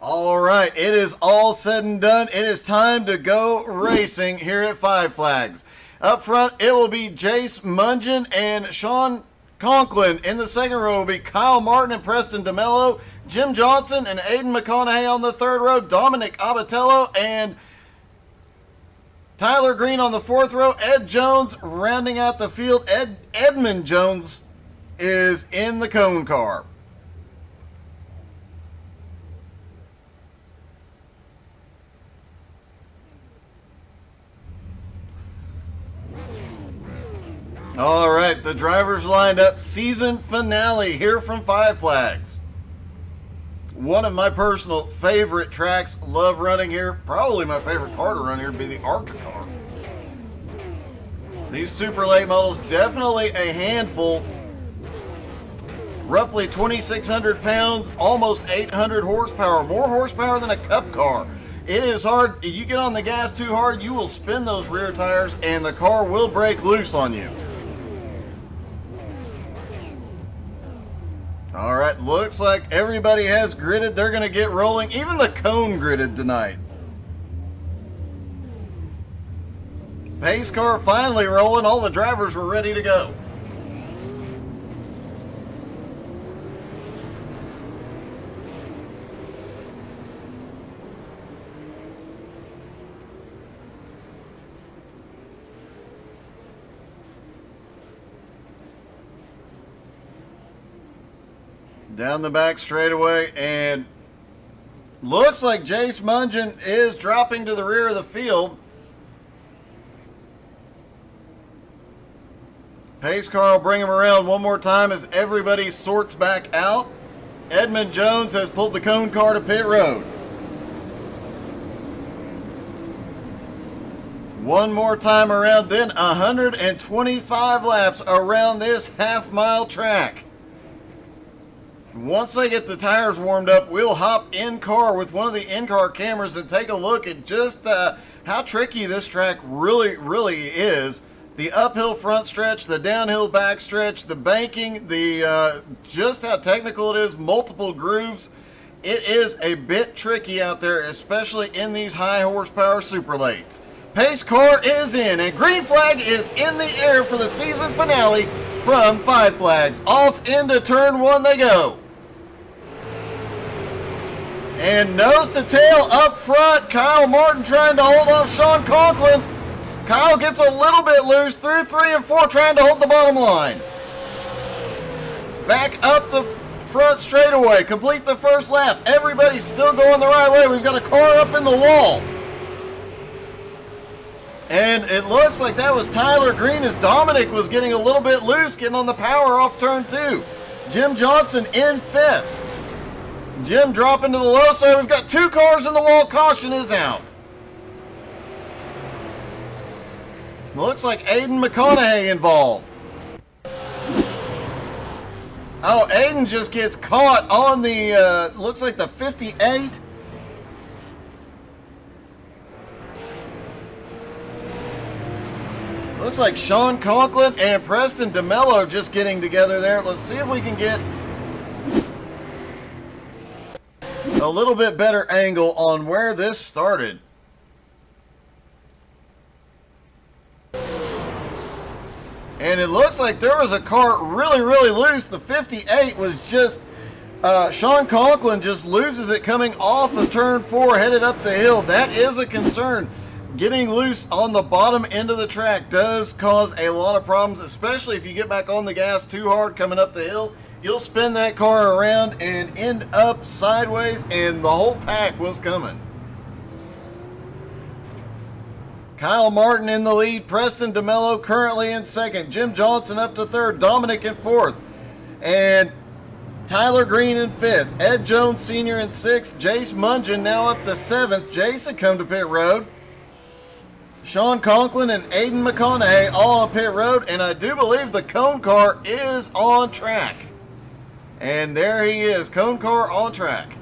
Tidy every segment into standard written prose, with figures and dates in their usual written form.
All right, it is all said and done. It is time to go racing here at Five Flags. Up front, it will be Jace Mungin and Sean Conklin. In the second row will be Kyle Martin and Preston DeMello, Jim Johnson and Aiden McConaughey on the third row, Dominic Abatello and Tyler Green on the fourth row, Ed Jones rounding out the field. Edmund Jones is in the cone car. All right, the drivers lined up. Season finale here from Five Flags. One of my personal favorite tracks. Love running here. Probably my favorite car to run here would be the ARCA car. These super late models, definitely a handful. Roughly 2,600 pounds, almost 800 horsepower. More horsepower than a Cup car. It is hard. If you get on the gas too hard, you will spin those rear tires and the car will break loose on you. All right, looks like everybody has gridded. They're going to get rolling. Even the cone gridded tonight. Pace car finally rolling. All the drivers were ready to go. Down the back straightaway, and looks like Jace Mungin is dropping to the rear of the field. Pace car will bring him around one more time as everybody sorts back out. Edmund Jones has pulled the cone car to pit road. One more time around, then 125 laps around this half-mile track. Once they get the tires warmed up, we'll hop in car with one of the in-car cameras and take a look at just how tricky this track really is. The uphill front stretch, the downhill back stretch, the banking, the just how technical it is, multiple grooves. It is a bit tricky out there, especially in these high horsepower super lates. Pace car is in, and green flag is in the air for the season finale from Five Flags. Off into turn one they go. And nose to tail up front, Kyle Martin trying to hold off Sean Conklin. Kyle gets a little bit loose through 3 and 4, trying to hold the bottom line. Back up the front straightaway, complete the first lap. Everybody's still going the right way. We've got a car up in the wall. And it looks like that was Tyler Green as Dominic was getting a little bit loose, getting on the power off turn 2. Jim Johnson in 5th. Jim dropping to the low side. We've got 2 cars in the wall. Caution is out. Looks like Aiden McConaughey involved. Oh, Aiden just gets caught on the, looks like the 58. Looks like Sean Conklin and Preston DeMello just getting together there. Let's see if we can get a little bit better angle on where this started. And it looks like there was a car really loose. The 58 was just, Sean Conklin just loses it coming off of turn 4, headed up the hill. That is a concern. Getting loose on the bottom end of the track does cause a lot of problems, especially if you get back on the gas too hard coming up the hill. You'll spin that car around and end up sideways, and the whole pack was coming. Kyle Martin in the lead, Preston DeMello currently in second, Jim Johnson up to third, Dominic in fourth, and Tyler Green in fifth, Ed Jones Sr. in sixth, Jace Mungin now up to seventh. Jace had come to pit road. Sean Conklin and Aiden McConaughey all on pit road, and I do believe the cone car is on track. And there he is, cone car on track.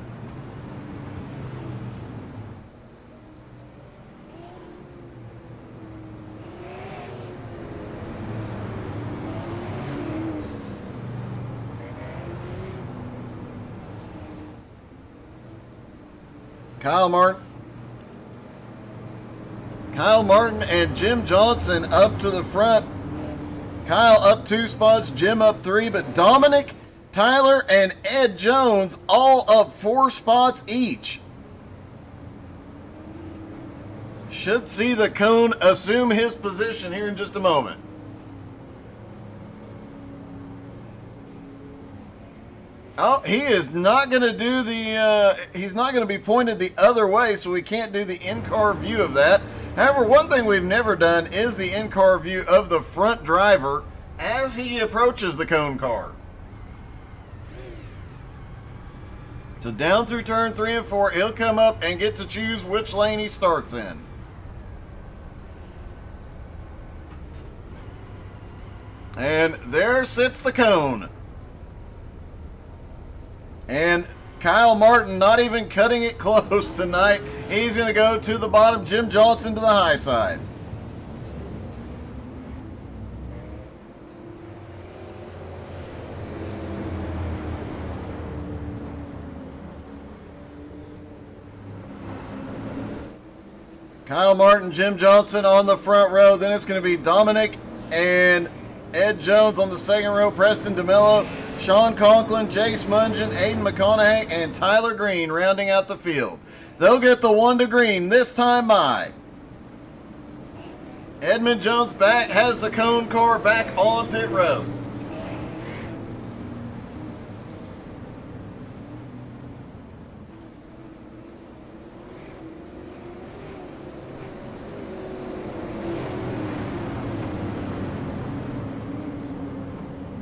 Kyle Martin and Jim Johnson up to the front. Kyle up 2 spots, Jim up 3, but Dominic, Tyler, and Ed Jones all up 4 spots each. Should see the cone assume his position here in just a moment. Oh, he is not going to do the, he's not going to be pointed the other way, so we can't do the in-car view of that. However, one thing we've never done is the in-car view of the front driver as he approaches the cone car. So down through turn 3 and 4, he'll come up and get to choose which lane he starts in. And there sits the cone. And Kyle Martin not even cutting it close tonight. He's going to go to the bottom. Jim Johnson to the high side. Kyle Martin, Jim Johnson on the front row. Then it's going to be Dominic and Ed Jones on the second row. Preston DeMello, Sean Conklin, Jace Mungin, Aiden McConaughey, and Tyler Green rounding out the field. They'll get the 1 to green this time by. Edmund Jones back has the cone car back on pit road.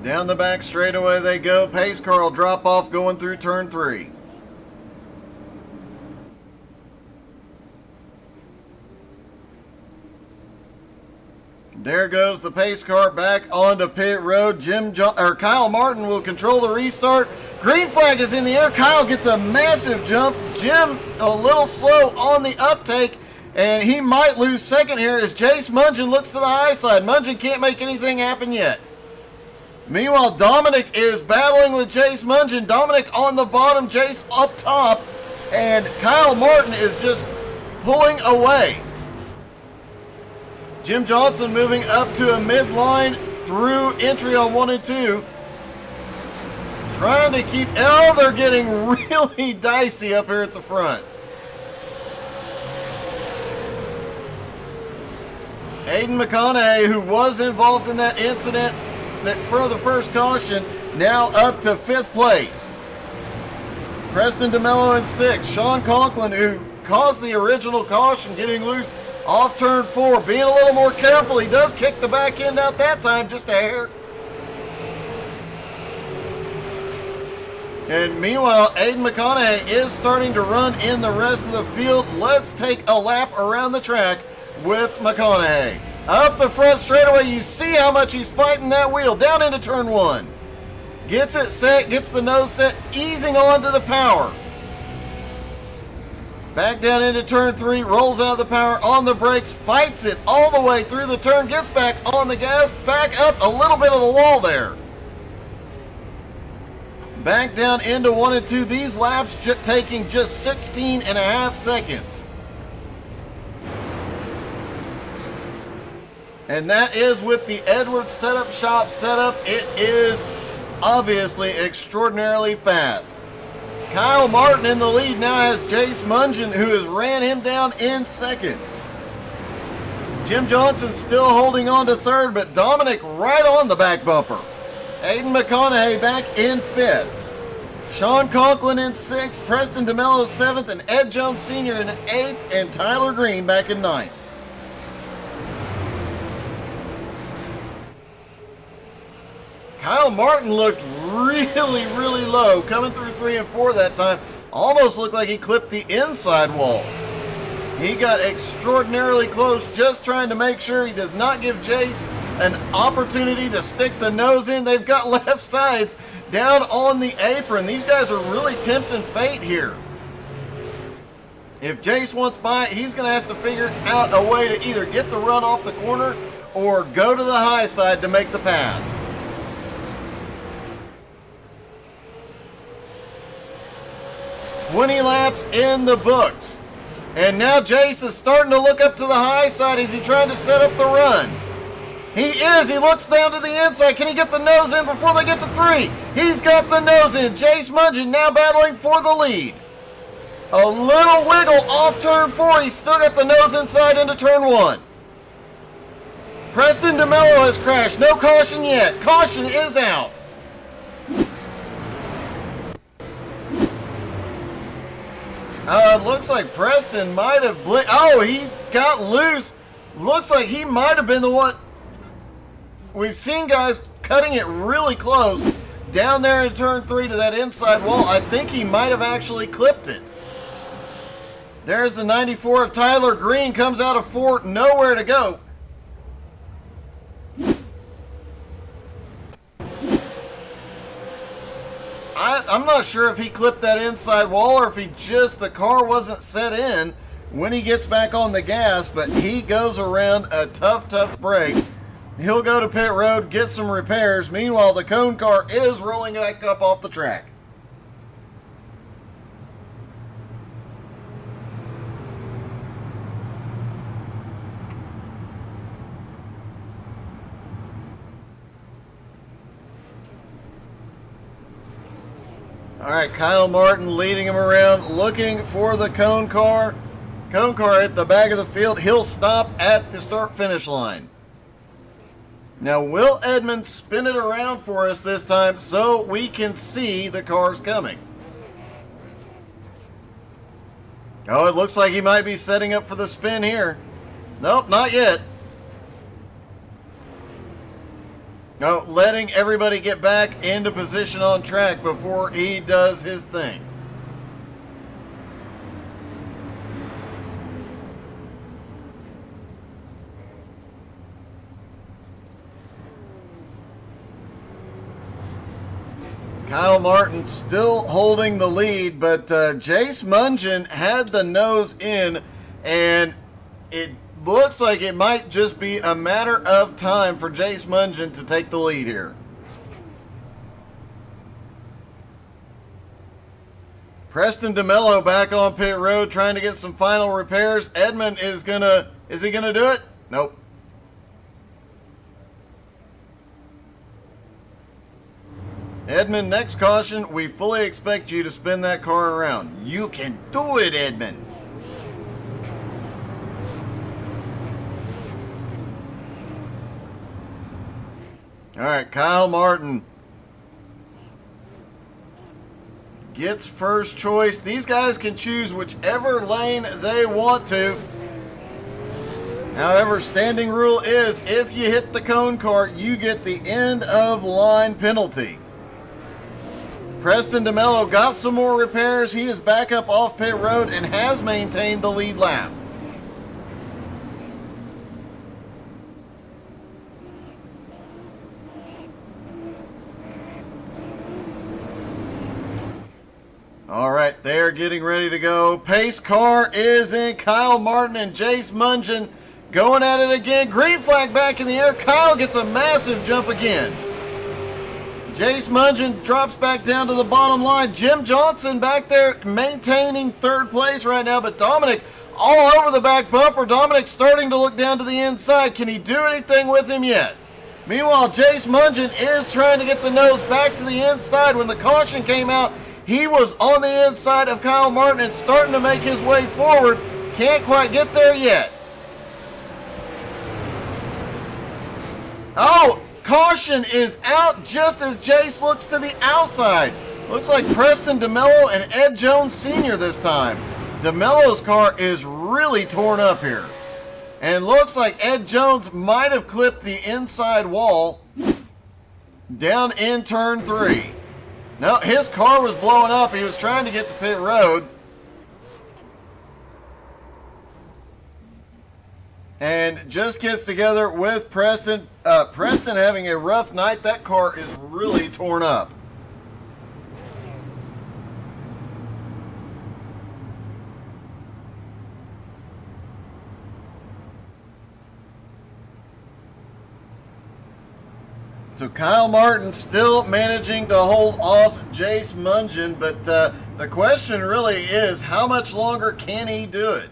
Down the back straightaway they go. Pace car will drop off going through turn 3. There goes the pace car back onto pit road. Kyle Martin will control the restart. Green flag is in the air. Kyle gets a massive jump. Jim a little slow on the uptake, and he might lose second here as Jace Mungin looks to the high side. Mungin can't make anything happen yet. Meanwhile, Dominic is battling with Jace Mungin. Dominic on the bottom, Jace up top, and Kyle Martin is just pulling away. Jim Johnson moving up to a midline through entry on 1 and 2. Trying to keep, oh, they're getting really dicey up here at the front. Aiden McConaughey, who was involved in that incident that for the first caution, now up to 5th place. Preston DeMello in 6th. Sean Conklin, who caused the original caution, getting loose off turn 4, being a little more careful. He does kick the back end out that time, just a hair. And meanwhile, Aiden McConaughey is starting to run in the rest of the field. Let's take a lap around the track with McConaughey. Up the front straightaway, you see how much he's fighting that wheel. Down into turn 1. Gets it set, gets the nose set, easing onto the power. Back down into turn 3, rolls out the power on the brakes, fights it all the way through the turn, gets back on the gas, back up a little bit of the wall there. Back down into 1 and 2. These laps taking just 16 and a half seconds. And that is with the Edwards Setup Shop setup. It is obviously extraordinarily fast. Kyle Martin in the lead now has Jace Mungin, who has ran him down in 2nd. Jim Johnson still holding on to 3rd, but Dominic right on the back bumper. Aiden McConaughey back in 5th. Sean Conklin in 6th, Preston DeMello 7th, and Ed Jones Sr. in 8th, and Tyler Green back in 9th. Kyle Martin looked really, really low coming through 3 and 4 that time. Almost looked like he clipped the inside wall. He got extraordinarily close, just trying to make sure he does not give Jace an opportunity to stick the nose in. They've got left sides down on the apron. These guys are really tempting fate here. If Jace wants by it, he's going to have to figure out a way to either get the run off the corner or go to the high side to make the pass. 20 laps in the books. And now Jace is starting to look up to the high side. Is he trying to set up the run? He is. He looks down to the inside. Can he get the nose in before they get to 3? He's got the nose in. Jace Mungin now battling for the lead. A little wiggle off turn 4. He's still got the nose inside into turn 1. Preston DeMello has crashed. No caution yet. Caution is out. Looks like Preston might have he got loose. Looks like he might have been the one. We've seen guys cutting it really close down there in turn 3 to that inside wall. I think he might have actually clipped it. There's the 94 of Tyler Green. Comes out of 4. Nowhere to go. I'm not sure if he clipped that inside wall or if the car wasn't set in when he gets back on the gas, but he goes around a tough break. He'll go to pit road, get some repairs. Meanwhile, the cone car is rolling back up off the track. All right, Kyle Martin leading him around, looking for the cone car. Cone car at the back of the field. He'll stop at the start-finish line. Now, will Edmond spin it around for us this time so we can see the cars coming? Oh, it looks like he might be setting up for the spin here. Nope, not yet. No, letting everybody get back into position on track before he does his thing. Kyle Martin still holding the lead, but Jace Mungin had the nose in, and it looks like it might just be a matter of time for Jace Mungin to take the lead here. Preston DeMello back on pit road trying to get some final repairs. Edmond is he gonna do it? Nope. Edmond, next caution. We fully expect you to spin that car around. You can do it, Edmond. All right, Kyle Martin gets first choice. These guys can choose whichever lane they want to. However, standing rule is if you hit the cone car, you get the end of line penalty. Preston DeMello got some more repairs. He is back up off pit road and has maintained the lead lap. All right, they're getting ready to go. Pace car is in. Kyle Martin and Jace Mungin going at it again. Green flag back in the air. Kyle gets a massive jump again. Jace Mungin drops back down to the bottom line. Jim Johnson back there maintaining third place right now, but Dominic all over the back bumper. Dominic starting to look down to the inside. Can he do anything with him yet? Meanwhile, Jace Mungin is trying to get the nose back to the inside. When the caution came out, he was on the inside of Kyle Martin and starting to make his way forward. Can't quite get there yet. Oh! Caution is out just as Jace looks to the outside. Looks like Preston DeMello and Ed Jones Sr. this time. DeMello's car is really torn up here. And it looks like Ed Jones might have clipped the inside wall down in turn 3. No, his car was blowing up. He was trying to get to pit road. And just gets together with Preston. Preston having a rough night. That car is really torn up. So Kyle Martin still managing to hold off Jace Mungin, but the The question really is, how much longer can he do it?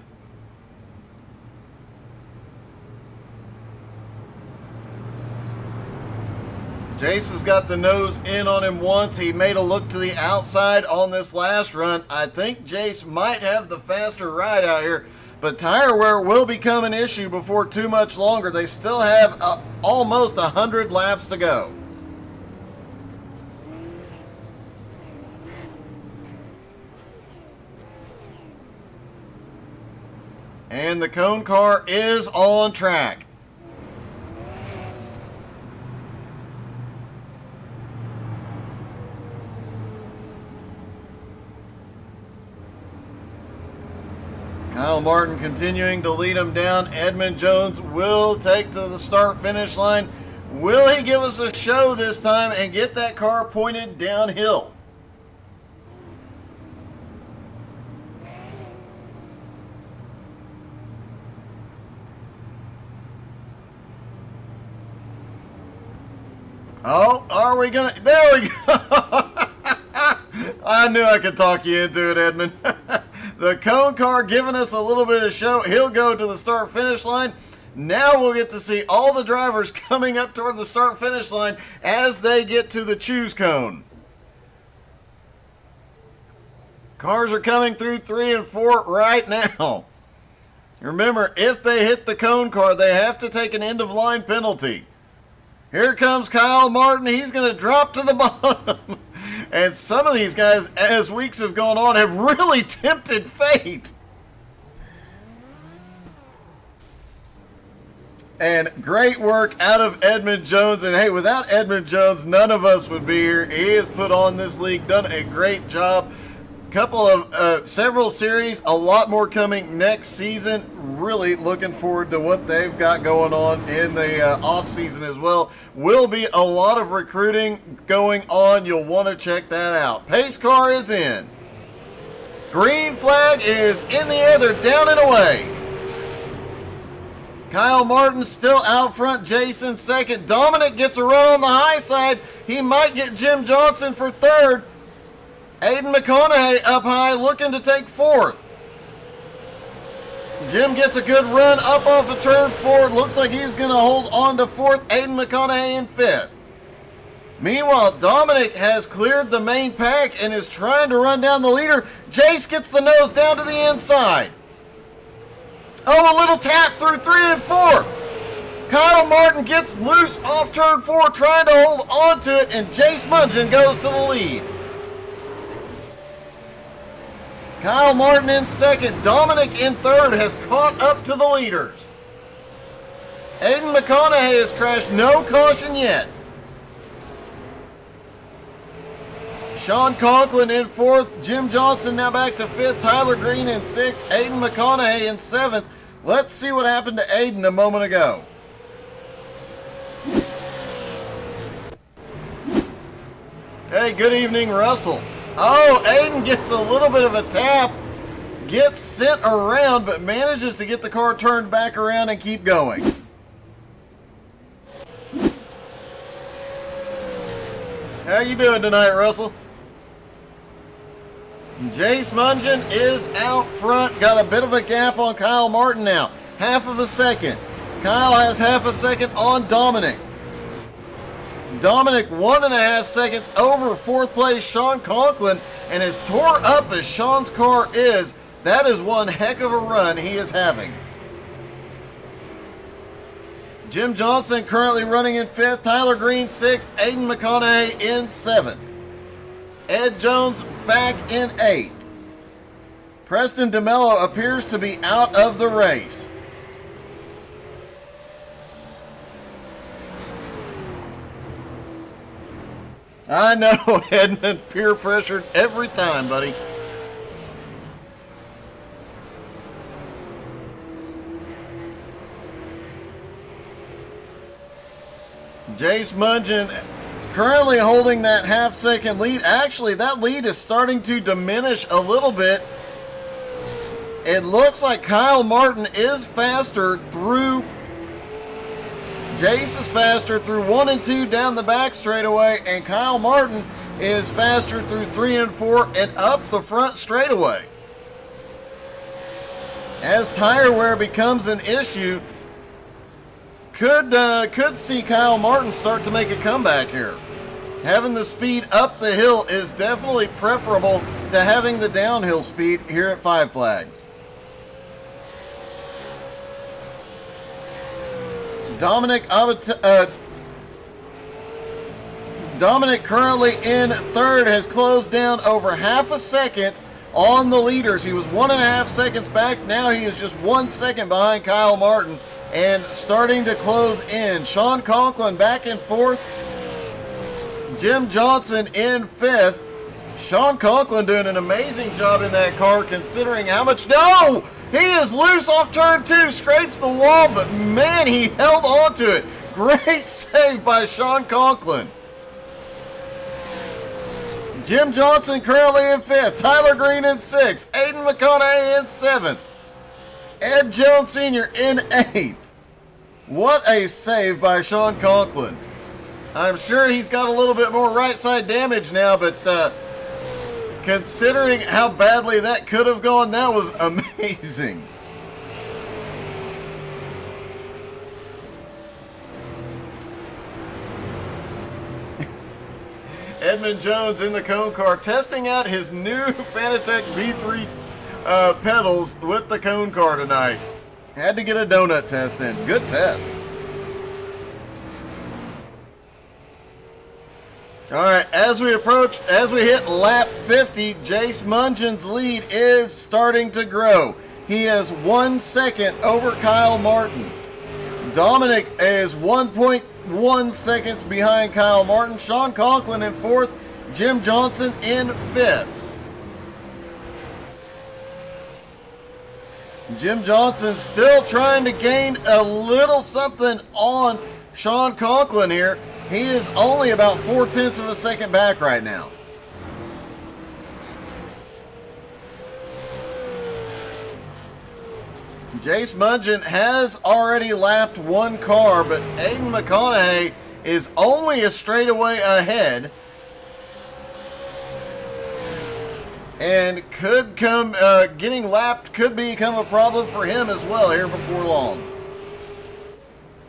Jace has got the nose in on him once. He made a look to the outside on this last run. I think Jace might have the faster ride out here, but tire wear will become an issue before too much longer. They still have almost 100 laps to go. And the cone car is on track. Kyle Martin continuing to lead him down. Edmund Jones will take to the start-finish line. Will he give us a show this time and get that car pointed downhill? Oh, are we gonna? There we go. I knew I could talk you into it, Edmund. The cone car giving us a little bit of show. He'll go to the start-finish line. Now we'll get to see all the drivers coming up toward the start-finish line as they get to the choose cone. Cars are coming through 3 and 4 right now. Remember, if they hit the cone car, they have to take an end-of-line penalty. Here comes Kyle Martin. He's going to drop to the bottom. And some of these guys, as weeks have gone on, have really tempted fate. And great work out of Edmund Jones. And hey, without Edmund Jones, none of us would be here. He has put on this league, done a great job. Several series, a lot more coming next season. Really looking forward to what they've got going on in the off season as well. Will be a lot of recruiting going on. You'll want to check that out. Pace car is in. Green flag is in the air. They're down and away. Kyle Martin still out front. Jason second. Dominic gets a run on the high side. He might get Jim Johnson for third. Aiden McConaughey up high looking to take fourth. Jim gets a good run up off of turn 4. Looks like he's going to hold on to fourth. Aiden McConaughey in fifth. Meanwhile, Dominic has cleared the main pack and is trying to run down the leader. Jace gets the nose down to the inside. Oh, a little tap through 3 and 4. Kyle Martin gets loose off turn 4, trying to hold on to it, and Jace Mungin goes to the lead. Kyle Martin in second. Dominic in third has caught up to the leaders. Aiden McConaughey has crashed. No caution yet. Sean Conklin in fourth. Jim Johnson now back to fifth. Tyler Green in sixth. Aiden McConaughey in seventh. Let's see what happened to Aiden a moment ago. Hey, good evening, Russell. Oh, Aiden gets a little bit of a tap, gets sent around, but manages to get the car turned back around and keep going. How you doing tonight, Russell? Jace Mungin is out front, got a bit of a gap on Kyle Martin now. Half of a second. Kyle has half a second on Dominic. Dominic 1.5 seconds over fourth place Sean Conklin, and as tore up as Sean's car is, that is one heck of a run he is having. Jim Johnson currently running in fifth, Tyler Green sixth, Aiden McConaughey in seventh. Ed Jones back in eighth. Preston DeMello appears to be out of the race. I know, Edmund, peer pressured every time, buddy. Jace Mungin currently holding that half-second lead. Actually, that lead is starting to diminish a little bit. It looks like Kyle Martin is faster through... Jace is faster through 1 and 2 down the back straightaway, and Kyle Martin is faster through 3 and 4 and up the front straightaway. As tire wear becomes an issue, could see Kyle Martin start to make a comeback here. Having the speed up the hill is definitely preferable to having the downhill speed here at Five Flags. Dominic currently in third, has closed down over half a second on the leaders. He was 1.5 seconds back. Now he is just 1 second behind Kyle Martin and starting to close in. Sean Conklin back in fourth. Jim Johnson in fifth. Sean Conklin doing an amazing job in that car considering how much... No! He is loose off turn 2, scrapes the wall, but man, he held on to it. Great save by Sean Conklin. Jim Johnson currently in fifth. Tyler Green in sixth. Aiden McConaughey in seventh. Ed Jones Sr. in eighth. What a save by Sean Conklin. I'm sure he's got a little bit more right side damage now, but considering how badly that could have gone, that was amazing. Edmund Jones in the cone car, testing out his new Fanatec V3 pedals with the cone car tonight. Had to get a donut test in. Good test. All right, as we hit lap 50, Jace Mungeon's lead is starting to grow. He is 1 second over Kyle Martin. Dominic is 1.1 seconds behind Kyle Martin. Sean Conklin in fourth. Jim Johnson in fifth. Jim Johnson still trying to gain a little something on Sean Conklin here. He is only about 0.4 of a second back right now. Jace Mungeon has already lapped one car, but Aiden McConaughey is only a straightaway ahead. And could come, getting lapped could become a problem for him as well here before long.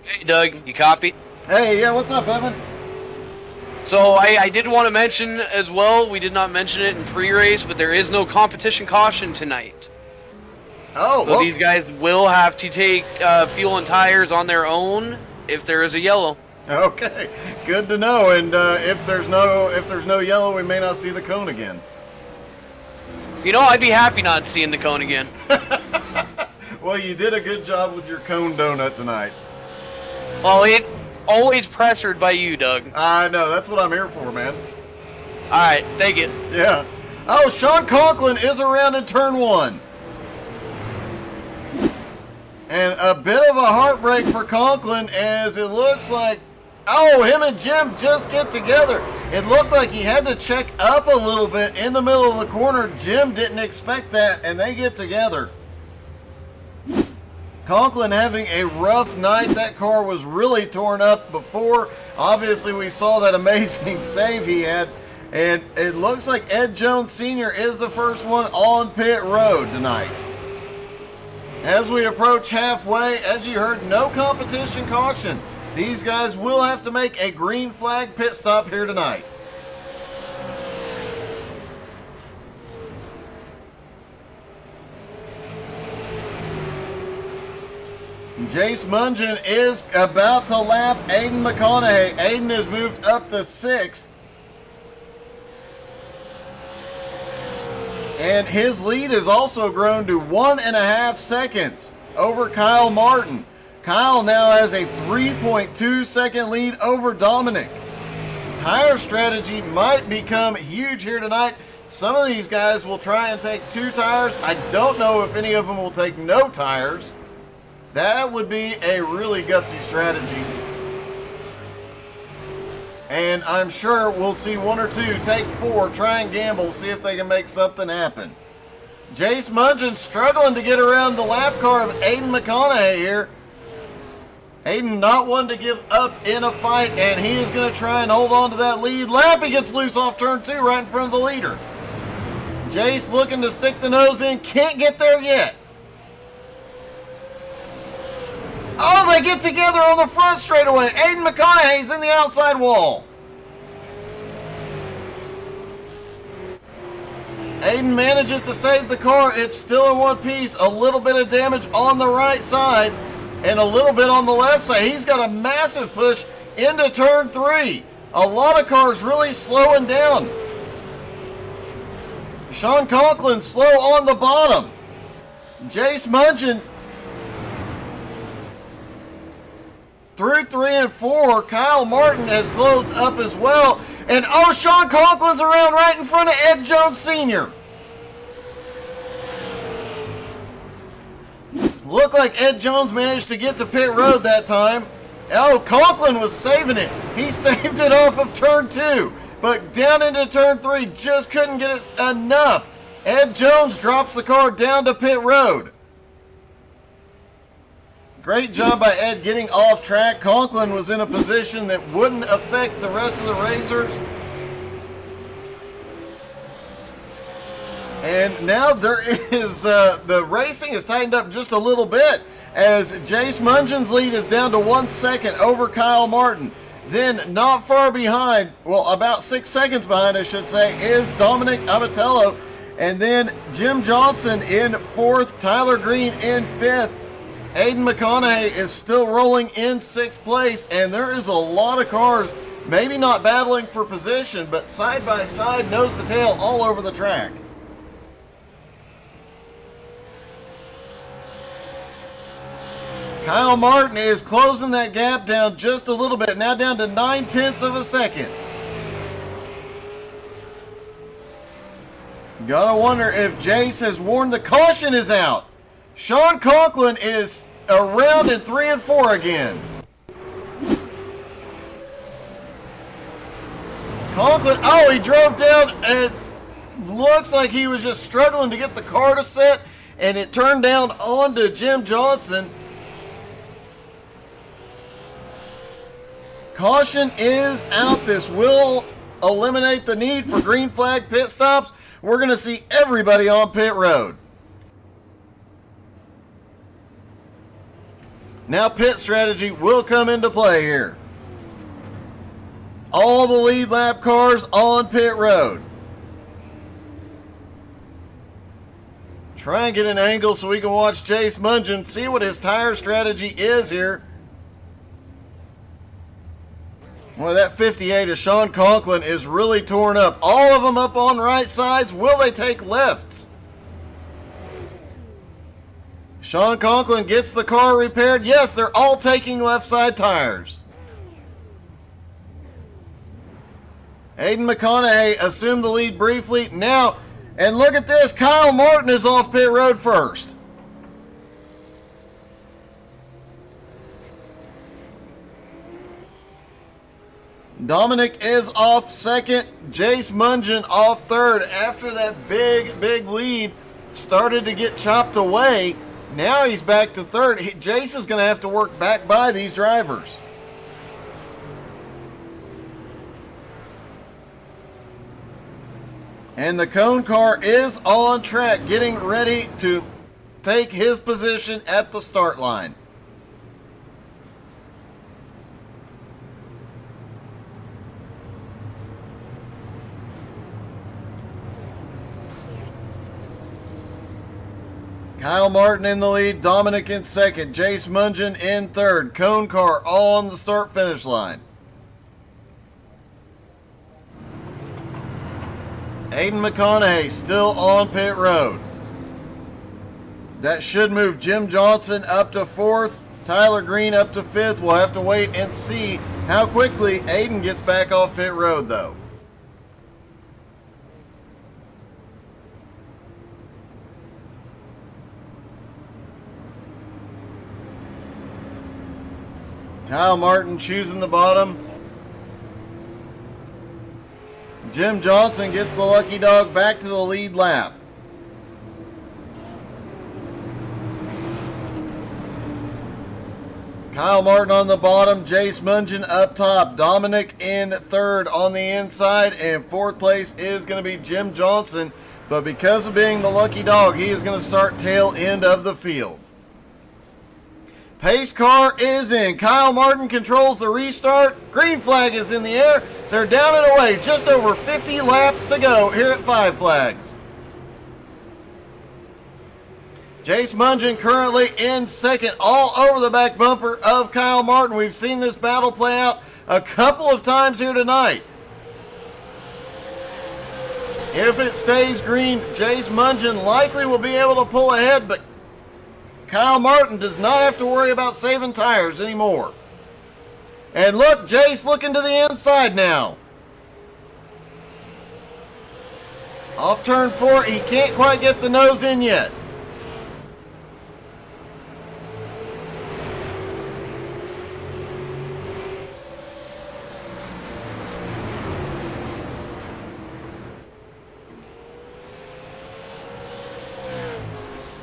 Hey Doug, you copy? Hey, yeah, what's up, Evan? So I did want to mention as well, we did not mention it in pre-race, but there is no competition caution tonight. Oh, so these guys will have to take fuel and tires on their own if there is a yellow. Okay, good to know. And if there's no yellow, we may not see the cone again. You know, I'd be happy not seeing the cone again. Well, you did a good job with your cone donut tonight. Well, it always pressured by you, Doug. I know, that's what I'm here for, man. All right, take it. Yeah. Oh, Sean Conklin is around in turn 1. And a bit of a heartbreak for Conklin as it looks like, oh, him and Jim just get together. It looked like he had to check up a little bit in the middle of the corner. Jim didn't expect that, and they get together. Conklin having a rough night. That car was really torn up before. Obviously, we saw that amazing save he had. And it looks like Ed Jones Sr. is the first one on pit road tonight. As we approach halfway, as you heard, no competition caution. These guys will have to make a green flag pit stop here tonight. Jace Mungeon is about to lap Aiden McConaughey. Aiden has moved up to 6th. And his lead has also grown to 1.5 seconds over Kyle Martin. Kyle now has a 3.2 second lead over Dominic. Tire strategy might become huge here tonight. Some of these guys will try and take 2 tires. I don't know if any of them will take no tires. That would be a really gutsy strategy. And I'm sure we'll see 1 or 2 take 4, try and gamble, see if they can make something happen. Jace Mungeon struggling to get around the lap car of Aiden McConaughey here. Aiden not one to give up in a fight, and he is going to try and hold on to that lead. Lappy gets loose off turn 2 right in front of the leader. Jace looking to stick the nose in, can't get there yet. Oh, they get together on the front straightaway. Aiden McConaughey's in the outside wall. Aiden manages to save the car. It's still in one piece. A little bit of damage on the right side and a little bit on the left side. He's got a massive push into turn 3. A lot of cars really slowing down. Sean Conklin slow on the bottom. Jace Mungeon through 3 and 4. Kyle Martin has closed up as well. And oh, Sean Conklin's around right in front of Ed Jones Sr. Looked like Ed Jones managed to get to pit road that time. Oh, Conklin was saving it. He saved it off of turn 2. But down into turn 3, just couldn't get it enough. Ed Jones drops the car down to pit road. Great job by Ed getting off track. Conklin was in a position that wouldn't affect the rest of the racers. And now there is, the racing is tightened up just a little bit as Jace Mungeon's lead is down to 1 second over Kyle Martin. Then not far behind, well, about 6 seconds behind, I should say, is Dominic Abatello. And then Jim Johnson in 4th, Tyler Green in 5th. Aiden McConaughey is still rolling in 6th place, and there is a lot of cars, maybe not battling for position, but side by side, nose to tail, all over the track. Kyle Martin is closing that gap down just a little bit, now down to 9/10 of a second. Gotta wonder if Jace has warned the caution is out. Sean Conklin is around in 3 and 4 again. Conklin, oh, he drove down and looks like he was just struggling to get the car to set, and it turned down onto Jim Johnson. Caution is out. This will eliminate the need for green flag pit stops. We're going to see everybody on pit road. Now pit strategy will come into play here. All the lead lap cars on pit road. Try and get an angle so we can watch Jace Mungeon, see what his tire strategy is here. Well, that 58 of Sean Conklin is really torn up. All of them up on right sides. Will they take lefts? Sean Conklin gets the car repaired. Yes, they're all taking left side tires. Aiden McConaughey assumed the lead briefly. Now, and look at this. Kyle Martin is off pit road first. Dominic is off second. Jace Mungeon off third. After that big lead started to get chopped away, now he's back to third. Jace is going to have to work back by these drivers. And the cone car is on track, getting ready to take his position at the start line. Kyle Martin in the lead, Dominic in second, Jace Mungeon in third. Cone car on the start-finish line. Aiden McConaughey still on pit road. That should move Jim Johnson up to 4th, Tyler Green up to 5th. We'll have to wait and see how quickly Aiden gets back off pit road, though. Kyle Martin choosing the bottom. Jim Johnson gets the lucky dog back to the lead lap. Kyle Martin on the bottom, Jace Mungen up top, Dominic in third on the inside, and fourth place is going to be Jim Johnson. But because of being the lucky dog, he is going to start tail end of the field. Pace car is in. Kyle Martin controls the restart. Green flag is in the air. They're down and away. Just over 50 laps to go here at Five Flags. Jace Mungen currently in second, all over the back bumper of Kyle Martin. We've seen this battle play out a couple of times here tonight. If it stays green, Jace Mungen likely will be able to pull ahead, but Kyle Martin does not have to worry about saving tires anymore. And look, Jace looking to the inside now. Off turn 4, he can't quite get the nose in yet.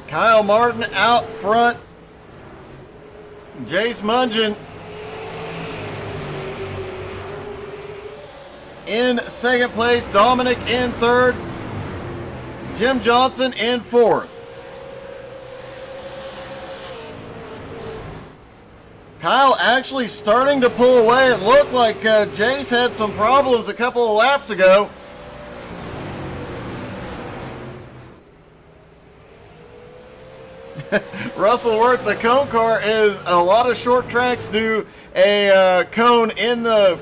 Kyle Martin out front. Jace Mungen in second place. Dominic in third. Jim Johnson in fourth. Kyle actually starting to pull away. It looked like Jace had some problems a couple of laps ago. Russell Worth, the cone car is a lot of short tracks do a cone in the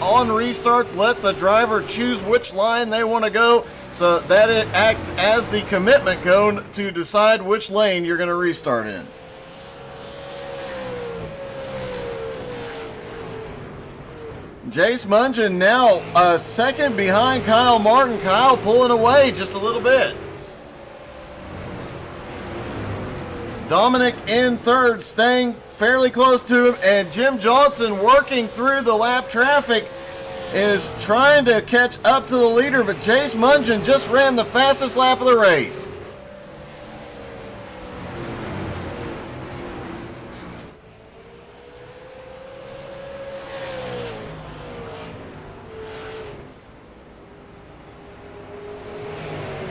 on restarts. Let the driver choose which line they want to go, so that it acts as the commitment cone to decide which lane you're going to restart in. Jace Mungen now a second behind Kyle Martin. Kyle pulling away just a little bit. Dominic in third, staying fairly close to him, and Jim Johnson working through the lap traffic is trying to catch up to the leader, but Jace Mungen just ran the fastest lap of the race.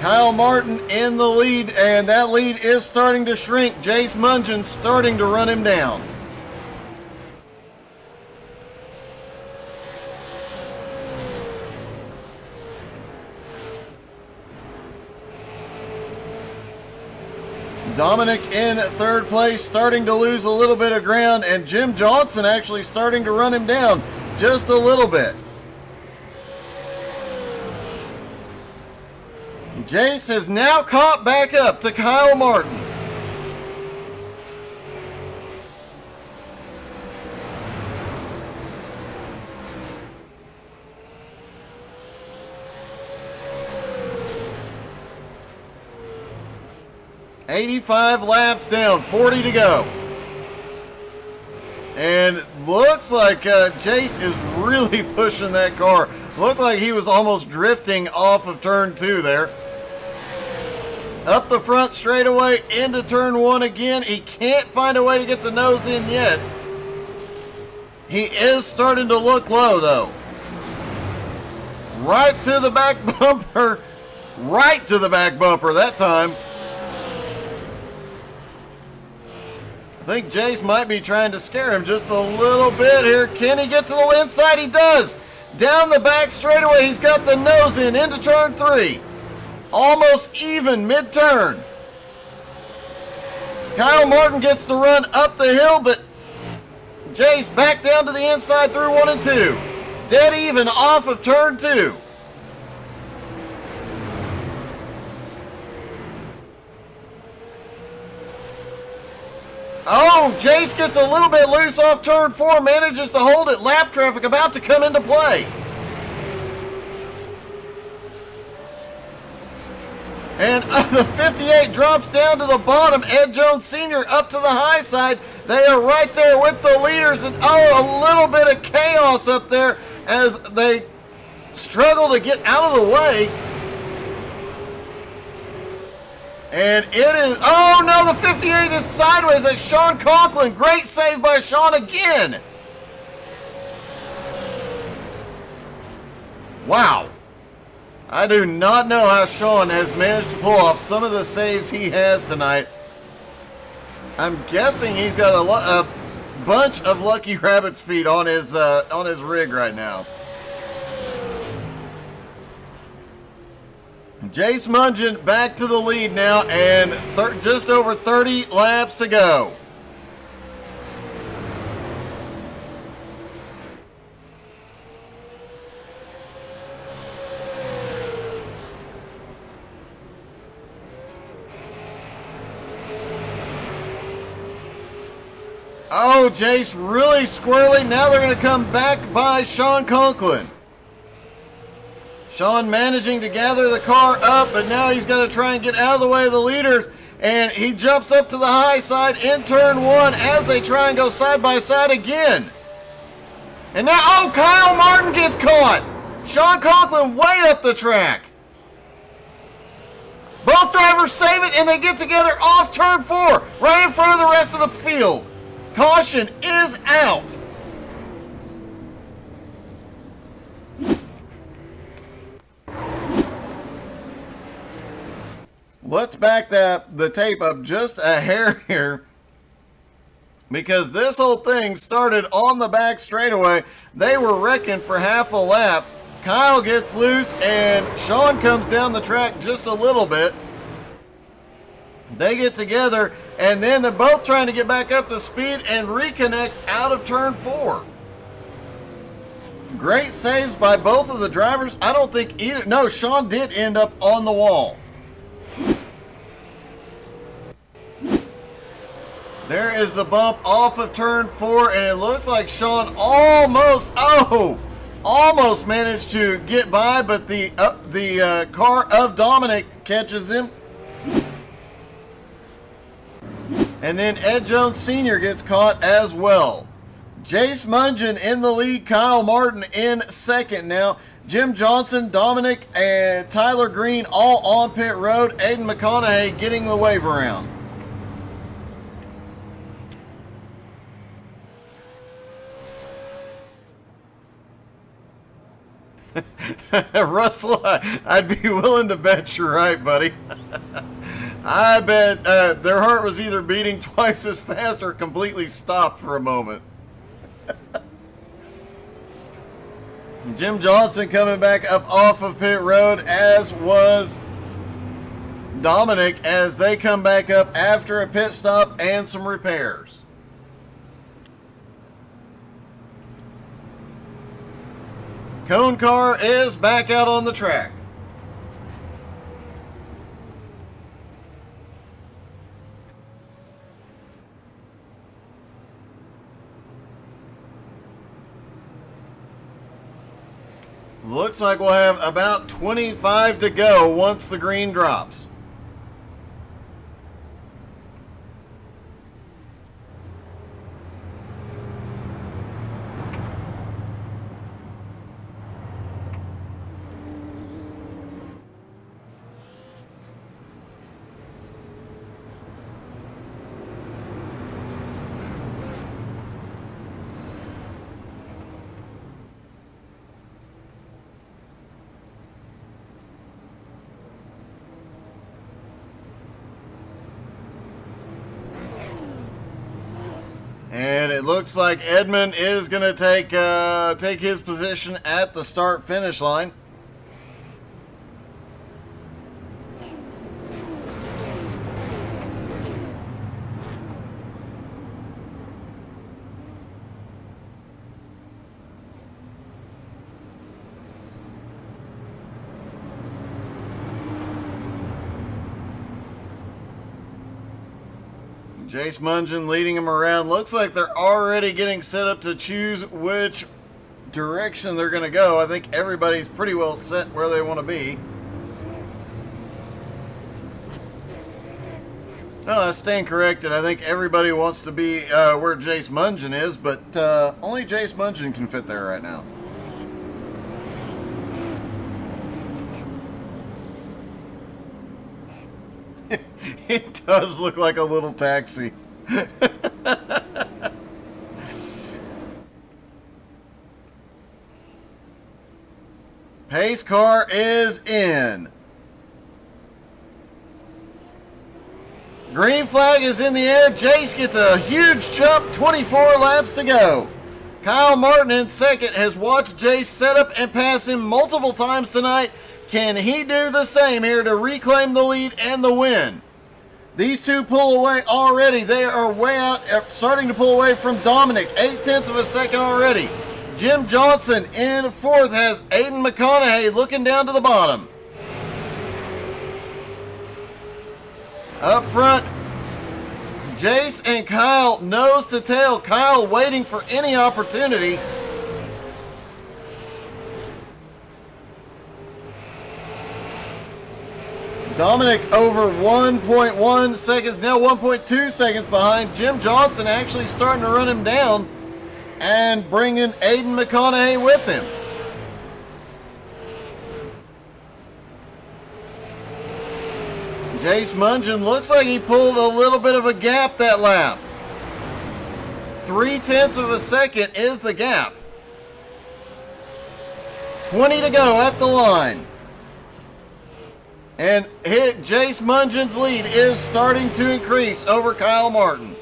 Kyle Martin in the lead, and that lead is starting to shrink. Jace Mungen starting to run him down. Dominic in third place, starting to lose a little bit of ground, and Jim Johnson actually starting to run him down just a little bit. Jace has now caught back up to Kyle Martin. $85 laps down, 40 to go. And looks like Jace is really pushing that car. Looked like he was almost drifting off of turn 2 there. Up the front straightaway into turn 1 again. He can't find a way to get the nose in yet. He is starting to look low though. Right to the back bumper. Right to the back bumper that time. I think Jace might be trying to scare him just a little bit here. Can he get to the inside? He does. Down the back straightaway, he's got the nose in into turn 3. Almost even mid-turn. Kyle Martin gets the run up the hill, but Jace back down to the inside through 1 and 2. Dead even off of turn 2. Oh, Jace gets a little bit loose off turn 4, manages to hold it. Lap traffic about to come into play. And the 58 drops down to the bottom. Ed Jones Sr. up to the high side. They are right there with the leaders. And oh, a little bit of chaos up there as they struggle to get out of the way. And it is, oh no, the 58 is sideways. That's Sean Conklin. Great save by Sean again. Wow. I do not know how Sean has managed to pull off some of the saves he has tonight. I'm guessing he's got a bunch of Lucky Rabbit's feet on his rig right now. Jace Mungin back to the lead now, and just over 30 laps to go. Oh, Jace really squirrely. Now they're going to come back by Sean Conklin. Sean managing to gather the car up, but now he's going to try and get out of the way of the leaders. And he jumps up to the high side in turn one as they try and go side by side again. And now, oh, Kyle Martin gets caught. Sean Conklin way up the track. Both drivers save it, and they get together off turn four, right in front of the rest of the field. Caution is out. Let's back the tape up just a hair here, because this whole thing started on the back straightaway. They were wrecking for half a lap. Kyle gets loose, and Sean comes down the track just a little bit. They get together, and then they're both trying to get back up to speed and reconnect out of turn four. Great saves by both of the drivers. I don't think either. No, Sean did end up on the wall. There is the bump off of turn four, and it looks like Sean almost managed to get by, but the car of Dominic catches him. And then Ed Jones Sr. gets caught as well. Jace Mungin in the lead, Kyle Martin in second now. Jim Johnson, Dominic, and Tyler Green all on pit road. Aiden McConaughey getting the wave around. Russell, I'd be willing to bet you're right, buddy. I bet their heart was either beating twice as fast or completely stopped for a moment. Jim Johnson coming back up off of pit road, as was Dominic, as they come back up after a pit stop and some repairs. Cone car is back out on the track. Looks like we'll have about 25 to go once the green drops. And it looks like Edmund is going to take his position at the start-finish line. Jace Mungin leading him around. Looks like they're already getting set up to choose which direction they're going to go. I think everybody's pretty well set where they want to be. No, I stand corrected. I think everybody wants to be where Jace Mungin is, but only Jace Mungin can fit there right now. It does look like a little taxi. Pace car is in. Green flag is in the air. Jace gets a huge jump. 24 laps to go. Kyle Martin in second has watched Jace set up and pass him multiple times tonight. Can he do the same here to reclaim the lead and the win? These two pull away already. They are way out, starting to pull away from Dominic. 0.8 of a second already. Jim Johnson in fourth has Aiden McConaughey looking down to the bottom. Up front, Jace and Kyle nose to tail. Kyle waiting for any opportunity. Dominic over 1.1 seconds, now 1.2 seconds behind. Jim Johnson actually starting to run him down and bringing Aiden McConaughey with him. Jace Mungen looks like he pulled a little bit of a gap that lap. 0.3 of a second is the gap. 20 to go at the line. And Jace Mungen's lead is starting to increase over Kyle Martin.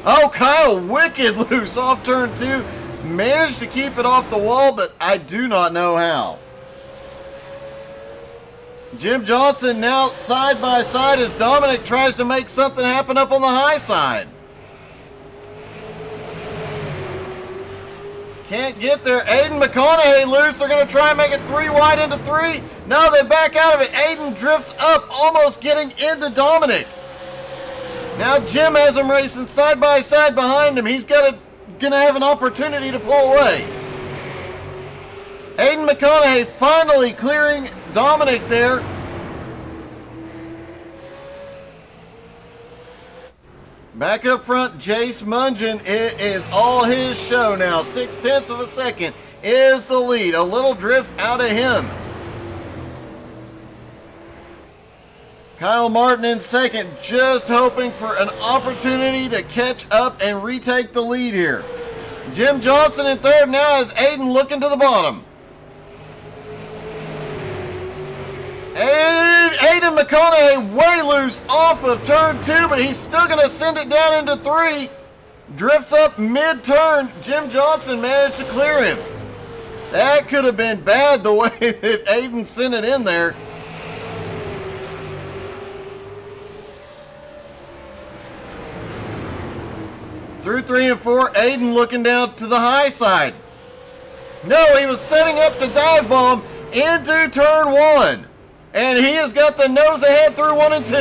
Oh, Kyle wicked loose off turn 2. Managed to keep it off the wall, but I do not know how. Jim Johnson now side by side as Dominic tries to make something happen up on the high side. Can't get there. Aiden McConaughey loose. They're going to try and make it 3 wide into 3. No, they back out of it. Aiden drifts up, almost getting into Dominic. Now Jim has him racing side by side behind him. He's going to have an opportunity to pull away. Aiden McConaughey finally clearing Dominic there. Back up front, Jace Mungen. It is all his show now. 0.6 of a second is the lead. A little drift out of him. Kyle Martin in second, just hoping for an opportunity to catch up and retake the lead here. Jim Johnson in third now as Aiden looking to the bottom. Aiden McConaughey way loose off of turn 2, but he's still going to send it down into 3. Drifts up mid-turn. Jim Johnson managed to clear him. That could have been bad the way that Aiden sent it in there. Through 3 and 4, Aiden looking down to the high side. No, he was setting up to dive bomb into turn 1. And he has got the nose ahead through 1 and 2.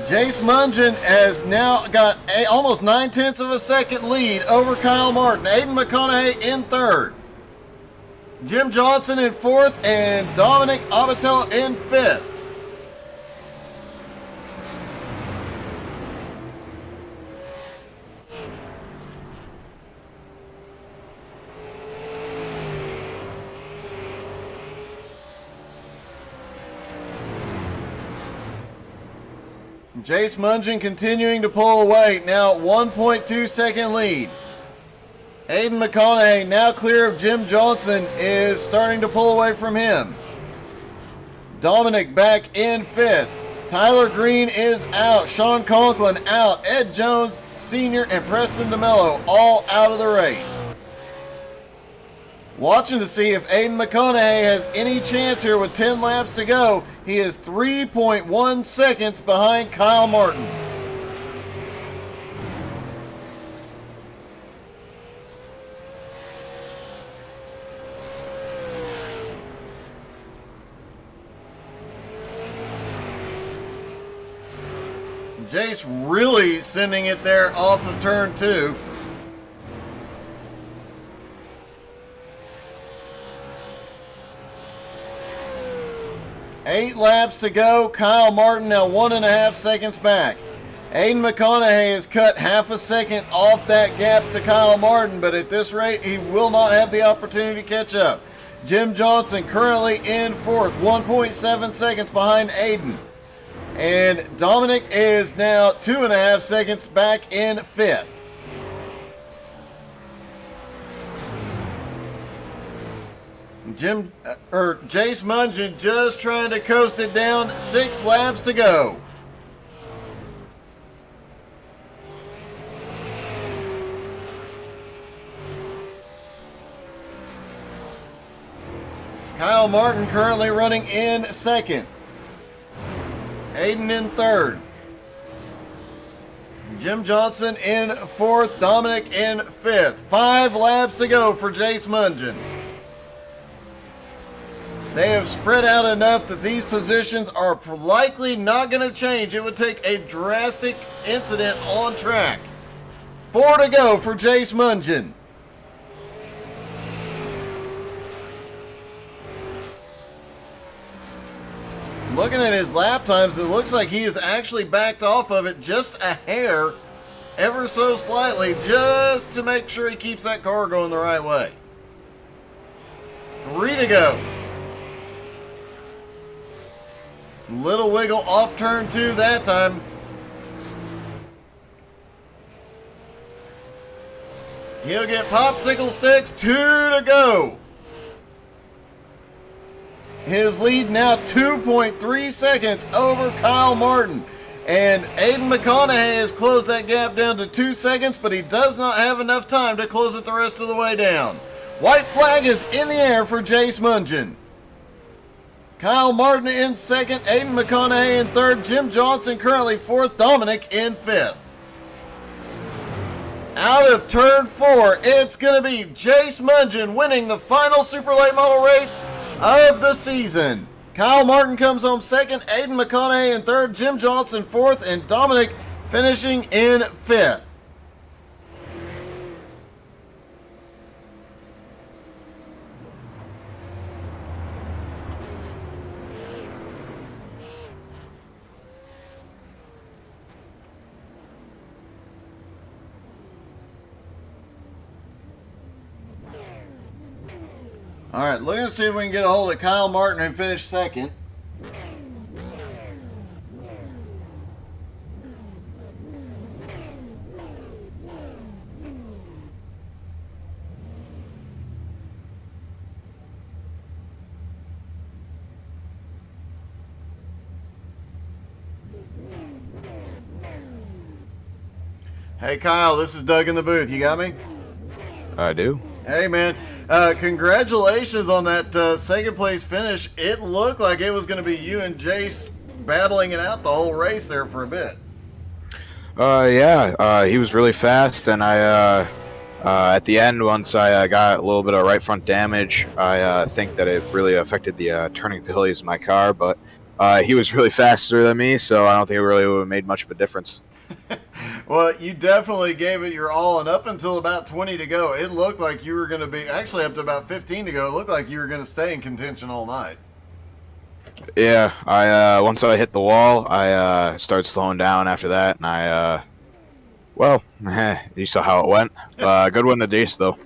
Jace Mungen has now got almost 0.9 of a second lead over Kyle Martin. Aiden McConaughey in third. Jim Johnson in fourth and Dominic Abatella in fifth. Jace Mungen continuing to pull away, now 1.2 second lead. Aiden McConaughey, now clear of Jim Johnson, is starting to pull away from him. Dominic back in fifth. Tyler Green is out. Sean Conklin out. Ed Jones Sr. and Preston DeMello all out of the race. Watching to see if Aiden McConaughey has any chance here with 10 laps to go. He is 3.1 seconds behind Kyle Martin. Jace really sending it there off of turn 2. Eight laps to go. Kyle Martin now 1.5 seconds back. Aiden McConaughey has cut half a second off that gap to Kyle Martin, but at this rate, he will not have the opportunity to catch up. Jim Johnson currently in fourth, 1.7 seconds behind Aiden. And Dominic is now 2.5 seconds back in fifth. Jace Mungen just trying to coast it down, 6 laps to go. Kyle Martin currently running in second. Aiden in third. Jim Johnson in fourth. Dominic in fifth. 5 laps to go for Jace Mungen. They have spread out enough that these positions are likely not going to change. It would take a drastic incident on track. 4 to go for Jace Mungen. Looking at his lap times, it looks like he has actually backed off of it just a hair, ever so slightly, just to make sure he keeps that car going the right way. 3 to go. Little wiggle off turn 2 that time. He'll get popsicle sticks. 2 to go. His lead now 2.3 seconds over Kyle Martin. And Aiden McConaughey has closed that gap down to 2 seconds, but he does not have enough time to close it the rest of the way down. White flag is in the air for Jace Mungen. Kyle Martin in second, Aiden McConaughey in third, Jim Johnson currently fourth, Dominic in fifth. Out of turn 4, it's going to be Jace Mungen winning the final Super Late Model race of the season. Kyle Martin comes home second, Aiden McConaughey in third, Jim Johnson fourth, and Dominic finishing in fifth. All right, looking to see if we can get a hold of Kyle Martin, who finished second. Hey, Kyle, this is Doug in the booth. You got me? I do. Hey, man. Congratulations on that second place finish. It looked like it was going to be you and Jace battling it out the whole race there for a bit. Yeah, he was really fast, and I at the end, once I got a little bit of right front damage, I think that it really affected the turning abilities of my car, but he was really faster than me, so I don't think it really would have made much of a difference. Well, you definitely gave it your all, and up until about 20 to go, it looked like you were going to be, actually up to about 15 to go, it looked like you were going to stay in contention all night. Yeah, I once I hit the wall, I started slowing down after that, and you saw how it went. Good win to Dace, though.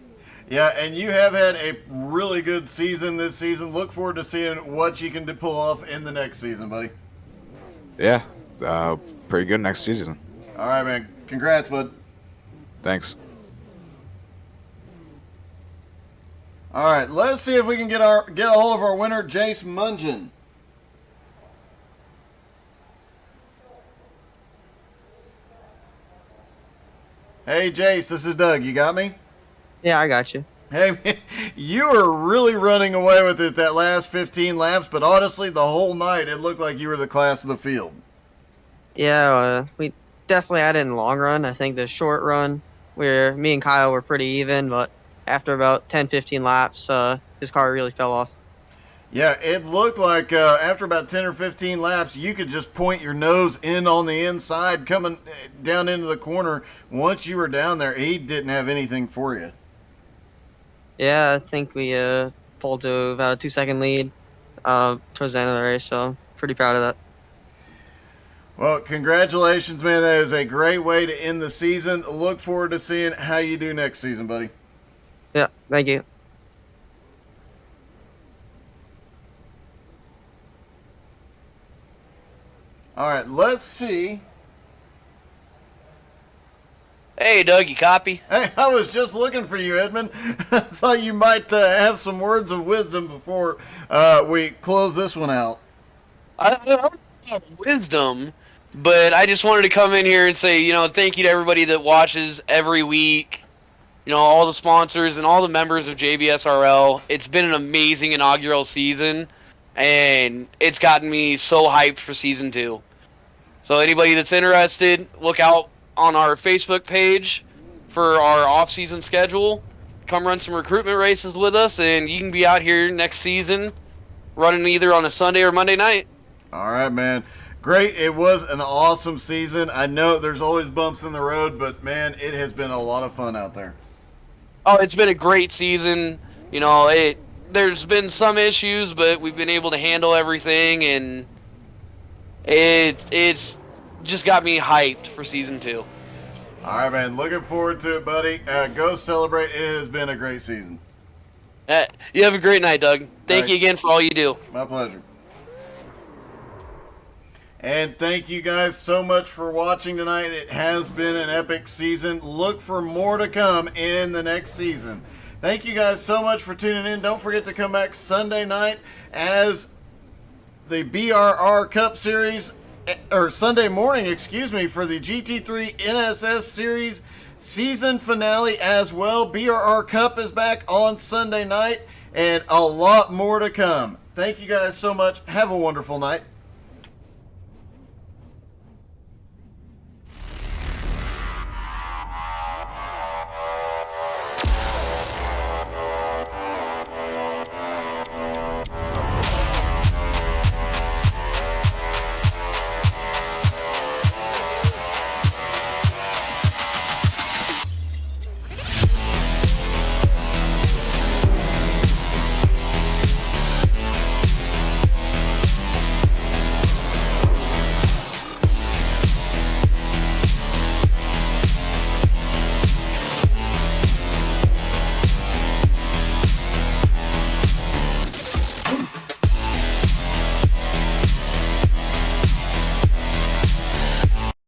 Yeah, and you have had a really good season this season. Look forward to seeing what you can pull off in the next season, buddy. Yeah, pretty good next season. All right, man. Congrats, bud. Thanks. All right, let's see if we can get a hold of our winner, Jace Mungen. Hey, Jace, this is Doug. You got me? Yeah, I got you. Hey, man, you were really running away with it that last 15 laps, but honestly, the whole night, it looked like you were the class of the field. Yeah, we definitely had it in the long run. I think the short run, where me and Kyle were pretty even, but after about 10, 15 laps, his car really fell off. Yeah, it looked like after about 10 or 15 laps, you could just point your nose in on the inside, coming down into the corner. Once you were down there, he didn't have anything for you. Yeah, I think we pulled to about a 2-second lead towards the end of the race, so I'm pretty proud of that. Well, congratulations, man. That is a great way to end the season. Look forward to seeing how you do next season, buddy. Yeah, thank you. All right, let's see. Hey, Doug, you copy? Hey, I was just looking for you, Edmund. I thought you might have some words of wisdom before we close this one out. I don't have wisdom, but I just wanted to come in here and say, thank you to everybody that watches every week. All the sponsors and all the members of JBSRL. It's been an amazing inaugural season, and it's gotten me so hyped for season 2. So anybody that's interested, look out on our Facebook page for our off-season schedule. Come run some recruitment races with us, and you can be out here next season running either on a Sunday or Monday night. All right, man. Great. It was an awesome season. I know there's always bumps in the road, but, man, it has been a lot of fun out there. Oh, it's been a great season. There's been some issues, but we've been able to handle everything, and it's just got me hyped for season 2. All right, man. Looking forward to it, buddy. Go celebrate. It has been a great season. You have a great night, Doug. Thank you again for all you do. My pleasure. And thank you guys so much for watching tonight. It has been an epic season. Look for more to come in the next season. Thank you guys so much for tuning in. Don't forget to come back Sunday night as the BRR Cup Series, or Sunday morning, excuse me, for the GT3 NSS Series season finale as well. BRR Cup is back on Sunday night, and a lot more to come. Thank you guys so much. Have a wonderful night.